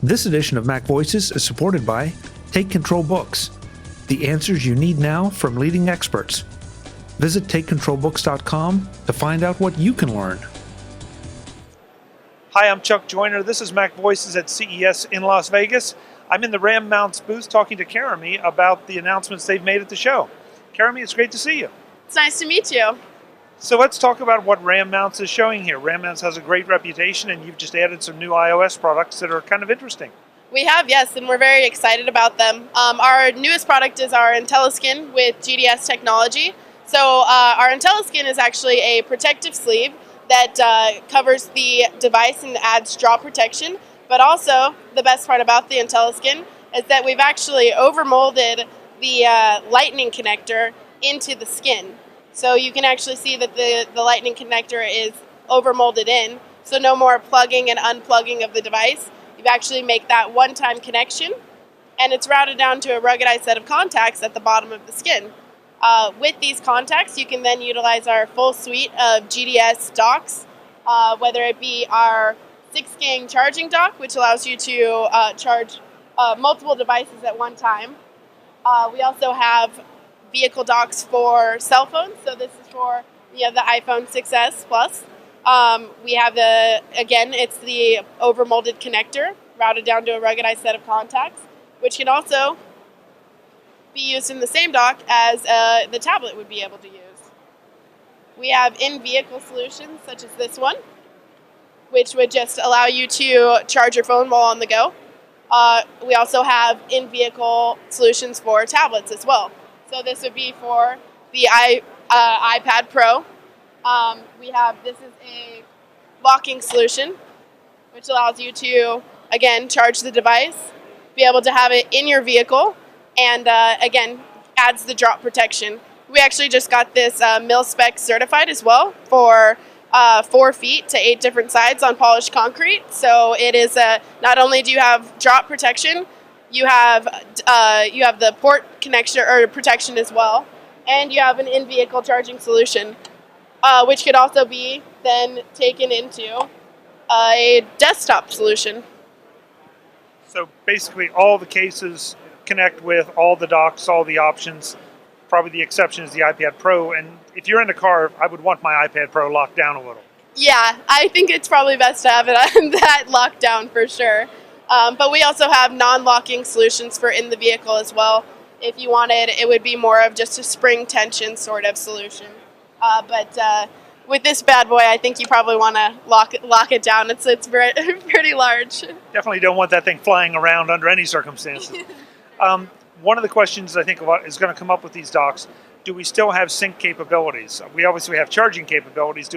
This edition of Mac Voices is supported by Take Control Books, the answers you need now from leading experts. Visit TakeControlBooks.com to find out what you can learn. Hi, I'm Chuck Joyner. This is Mac Voices at CES in Las Vegas. I'm in the RAM Mounts booth talking to Caramie about the announcements they've made at the show. Caramie, it's great to see you. It's nice to meet you. So let's talk about what RAM Mounts is showing here. RAM Mounts has a great reputation, and you've just added some new iOS products that are kind of interesting. We have, yes, and we're very excited about them. Our newest product is our IntelliSkin with GDS technology. So our IntelliSkin is actually a protective sleeve that covers the device and adds drop protection. But also, the best part about the IntelliSkin is that we've actually overmolded the lightning connector into the skin. So you can actually see that the lightning connector is overmolded in, so no more plugging and unplugging of the device. You actually make that one-time connection, and it's routed down to a ruggedized set of contacts at the bottom of the skin. With these contacts, you can then utilize our full suite of GDS docks, whether it be our 6-gang charging dock, which allows you to charge multiple devices at one time. We also have vehicle docks for cell phones, so this is for the iPhone 6s Plus. We have it's the overmolded connector routed down to a ruggedized set of contacts, which can also be used in the same dock as the tablet would be able to use. We have in-vehicle solutions such as this one, which would just allow you to charge your phone while on the go. We also have in-vehicle solutions for tablets as well. So this would be for the iPad Pro. This is a locking solution, which allows you to, again, charge the device, be able to have it in your vehicle, and again, adds the drop protection. We actually just got this mil-spec certified as well for 4 feet to 8 different sides on polished concrete. So it is not only do you have drop protection, you have the port connection or protection as well, and you have an in-vehicle charging solution, which could also be then taken into a desktop solution. So basically all the cases connect with all the docks, all the options. Probably the exception is the iPad Pro, and if you're in a car, I would want my iPad Pro locked down a little. Yeah, I think it's probably best to have it on that locked down for sure. But we also have non-locking solutions for in the vehicle as well. If you wanted, it would be more of just a spring tension sort of solution. But with this bad boy, I think you probably want to lock it down. It's pretty large. Definitely don't want that thing flying around under any circumstances. One of the questions I think is going to come up with these docks: do we still have sync capabilities? We obviously have charging capabilities.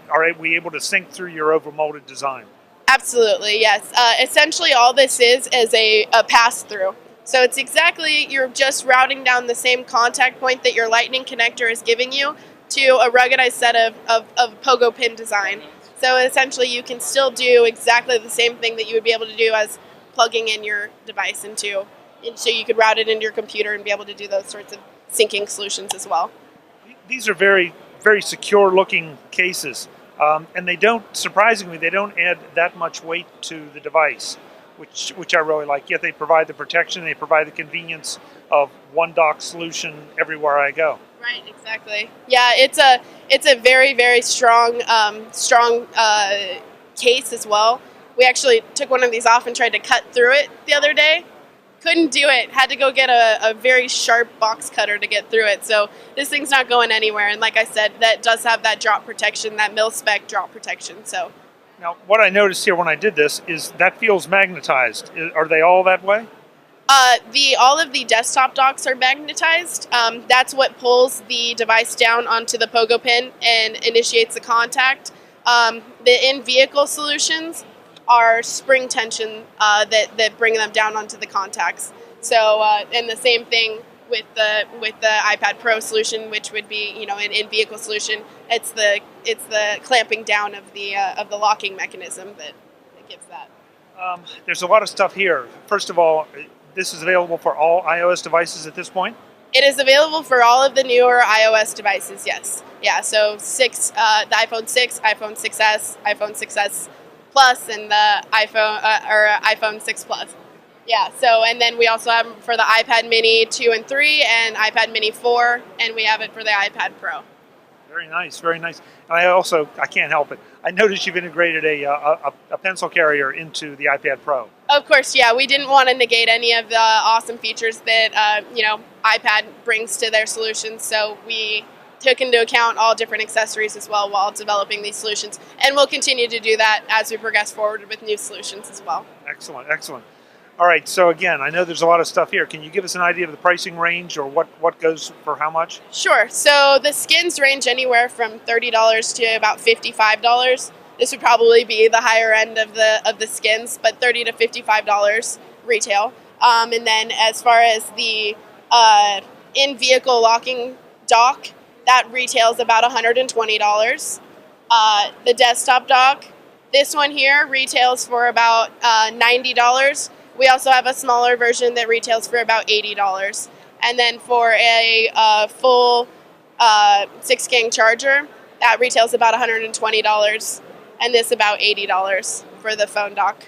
Are we able to sync through your overmolded design? Absolutely, yes. Essentially, all this is a pass-through. So it's you're just routing down the same contact point that your lightning connector is giving you to a ruggedized set of pogo pin design. So essentially, you can still do exactly the same thing that you would be able to do as plugging in your device into. So you could route it into your computer and be able to do those sorts of syncing solutions as well. These are very, very secure-looking cases. And surprisingly, they don't add that much weight to the device, which I really like. Yet they provide the protection, they provide the convenience of one dock solution everywhere I go. Right, exactly. Yeah, it's a very, very strong case as well. We actually took one of these off and tried to cut through it the other day. Couldn't do it. Had to go get a very sharp box cutter to get through it. So this thing's not going anywhere. And like I said, that does have that drop protection, that mil-spec drop protection. So now, what I noticed here when I did this is that feels magnetized. Are they all that way? All of the desktop docks are magnetized. That's what pulls the device down onto the pogo pin and initiates the contact. The in-vehicle solutions are spring tension that bring them down onto the contacts. So, and the same thing with the iPad Pro solution, which would be an in-vehicle solution. It's the clamping down of the locking mechanism that gives that. There's a lot of stuff here. First of all, this is available for all iOS devices at this point? It is available for all of the newer iOS devices, yes. Yeah, so the iPhone 6, iPhone 6s, iPhone 6s Plus and the iPhone 6 Plus. Yeah, so, and then we also have for the iPad Mini 2 and 3 and iPad Mini 4, and we have it for the iPad Pro. Very nice, very nice. And I can't help it, I noticed you've integrated a pencil carrier into the iPad Pro. Of course, yeah, we didn't want to negate any of the awesome features that, iPad brings to their solutions, so we took into account all different accessories as well while developing these solutions, and we'll continue to do that as we progress forward with new solutions as well. Excellent, excellent. All right, so again, I know there's a lot of stuff here. Can you give us an idea of the pricing range or what goes for how much? Sure. So the skins range anywhere from $30 to about $55. This would probably be the higher end of the skins, but $30 to $55 retail. And then as far as the in-vehicle locking dock, that retails about $120. The desktop dock, this one here retails for about $90. We also have a smaller version that retails for about $80. And then for a full 6-gang charger, that retails about $120. And this about $80 for the phone dock.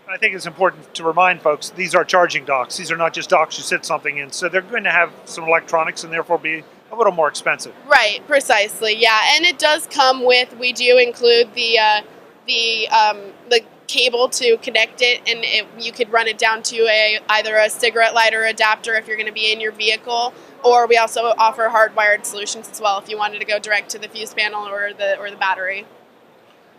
I think it's important to remind folks, these are charging docks. These are not just docks you sit something in. So they're going to have some electronics and therefore be a little more expensive. Right, precisely, yeah. And it does come with, we do include the cable to connect it, and you could run it down to either a cigarette lighter adapter if you're going to be in your vehicle, or we also offer hardwired solutions as well if you wanted to go direct to the fuse panel or the battery.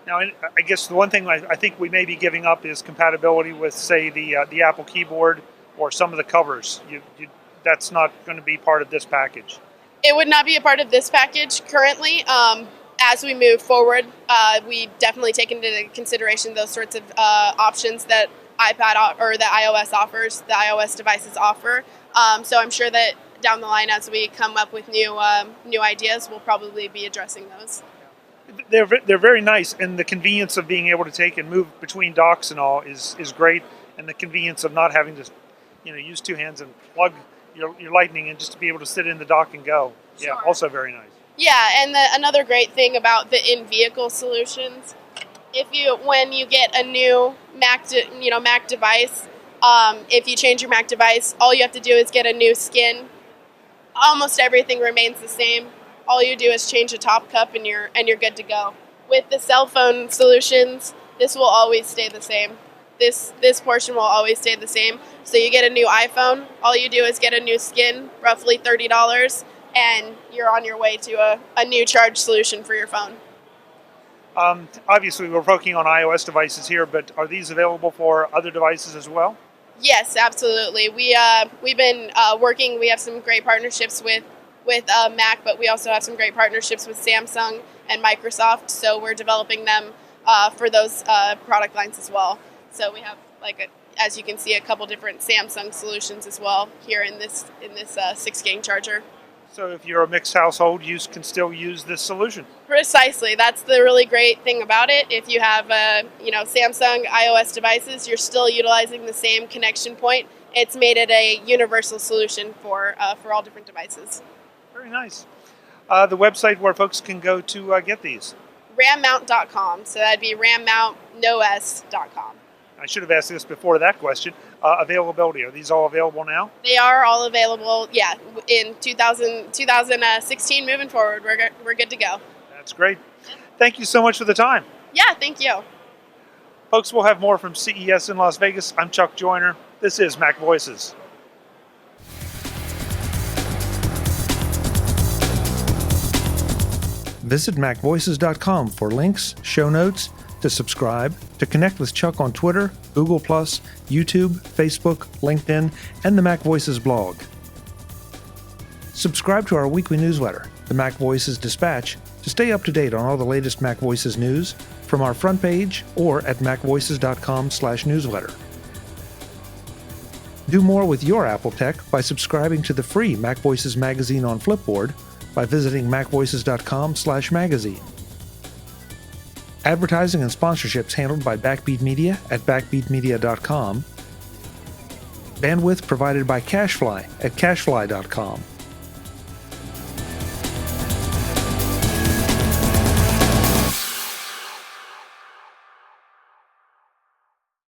Now, I guess the one thing I think we may be giving up is compatibility with, say, the Apple keyboard or some of the covers. That's not going to be part of this package. It would not be a part of this package currently. As we move forward, we definitely take into consideration those sorts of options that iPad or the iOS offers, the iOS devices offer. So I'm sure that down the line, as we come up with new ideas, we'll probably be addressing those. They're very nice, and the convenience of being able to take and move between docks and all is great, and the convenience of not having to use two hands and plug your lightning and just to be able to sit in the dock and go. Sure. Yeah, also very nice. Yeah, and another great thing about the in-vehicle solutions, when you get a new Mac device, if you change your Mac device, all you have to do is get a new skin. Almost everything remains the same. All you do is change a top cup and you're good to go. With the cell phone solutions, this will always stay the same. This portion will always stay the same. So you get a new iPhone, all you do is get a new skin, roughly $30, and you're on your way to a new charge solution for your phone. Obviously, we're working on iOS devices here, but are these available for other devices as well? Yes, absolutely. We've been working. We have some great partnerships with Mac, but we also have some great partnerships with Samsung and Microsoft. So we're developing them for those product lines as well. So we have, as you can see, a couple different Samsung solutions as well here in this 6-gang charger. So if you're a mixed household, you can still use this solution. Precisely. That's the really great thing about it. If you have Samsung iOS devices, you're still utilizing the same connection point. It's made it a universal solution for all different devices. Very nice. The website where folks can go to get these? rammount.com. So that'd be rammountnos.com. I should have asked this before that question. Availability, are these all available now? They are all available, yeah. In 2016, moving forward, we're good to go. That's great. Thank you so much for the time. Yeah, thank you. Folks, we'll have more from CES in Las Vegas. I'm Chuck Joyner. This is Mac Voices. Visit MacVoices.com for links, show notes, to subscribe, to connect with Chuck on Twitter, Google+, YouTube, Facebook, LinkedIn, and the Mac Voices blog. Subscribe to our weekly newsletter, the MacVoices Dispatch, to stay up to date on all the latest Mac Voices news from our front page or at macvoices.com/newsletter. Do more with your Apple tech by subscribing to the free Mac Voices magazine on Flipboard by visiting macvoices.com/magazine. Advertising and sponsorships handled by Backbeat Media at backbeatmedia.com. Bandwidth provided by CashFly at cashfly.com.